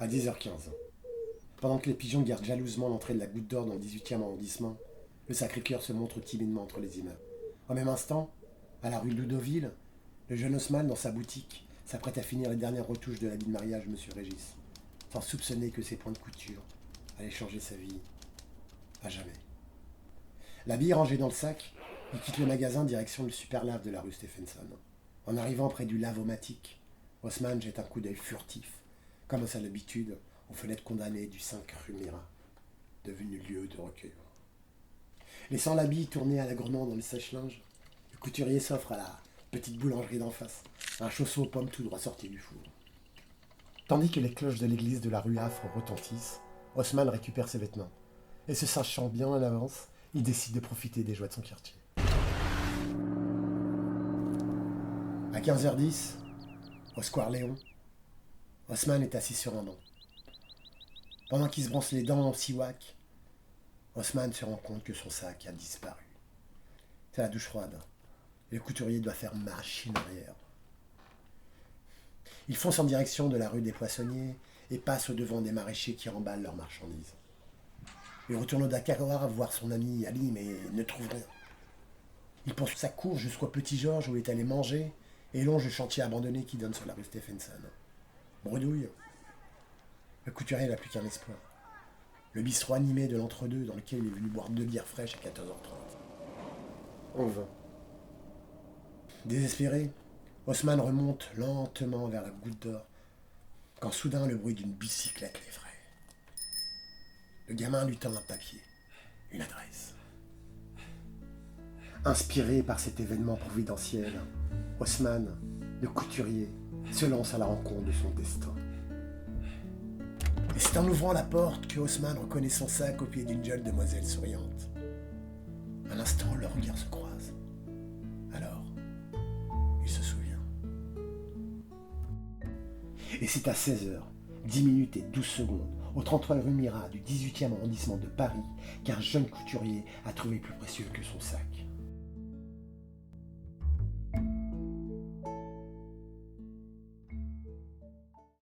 À 10h15. Pendant que les pigeons gardent jalousement l'entrée de la Goutte d'Or dans le 18e arrondissement, le Sacré-Cœur se montre timidement entre les immeubles. Au même instant, à la rue Loudoville, le jeune Haussmann, dans sa boutique, s'apprête à finir les dernières retouches de l'habit de mariage de M. Régis, sans soupçonner que ses points de couture allaient changer sa vie à jamais. L'habit rangé dans le sac, il quitte le magasin direction le super lave de la rue Stephenson. En arrivant près du lave-o-matique, Haussmann jette un coup d'œil furtif, comme à sa habitude, aux fenêtres condamnées du 5 rue Mira, devenu lieu de recueil. Laissant l'habit tourner à allègrement dans le sèche-linge, le couturier s'offre à la petite boulangerie d'en face, un chausson aux pommes tout droit sorti du four. Tandis que les cloches de l'église de la rue Affre retentissent, Haussmann récupère ses vêtements, et se sachant bien en avance, il décide de profiter des joies de son quartier. À 15h10, au square Léon, Haussmann est assis sur un banc. Pendant qu'il se bronce les dents en siwak, Haussmann se rend compte que son sac a disparu. C'est la douche froide, et le couturier doit faire machine arrière. Il fonce en direction de la rue des Poissonniers et passe au-devant des maraîchers qui emballent leurs marchandises. Il retourne au Dakar voir son ami Ali, mais ne trouve rien. Il poursuit sa course jusqu'au Petit Georges où il est allé manger et longe le chantier abandonné qui donne sur la rue Stephenson. Bredouille. Le couturier n'a plus qu'un espoir. Le bistrot animé de l'entre-deux dans lequel il est venu boire 2 bières fraîches à 14h30. En vain. Désespéré, Haussmann remonte lentement vers la Goutte d'Or quand soudain le bruit d'une bicyclette l'effraie. Le gamin lui tend un papier, une adresse. Inspiré par cet événement providentiel, Haussmann, le couturier, se lance à la rencontre de son destin. Et c'est en ouvrant la porte que Haussmann reconnaît son sac au pied d'une jeune demoiselle souriante. Un instant, leurs regards se croisent. Alors, il se souvient. Et c'est à 16h, 10 minutes et 12 secondes, au 33 rue Mira du 18e arrondissement de Paris, qu'un jeune couturier a trouvé plus précieux que son sac.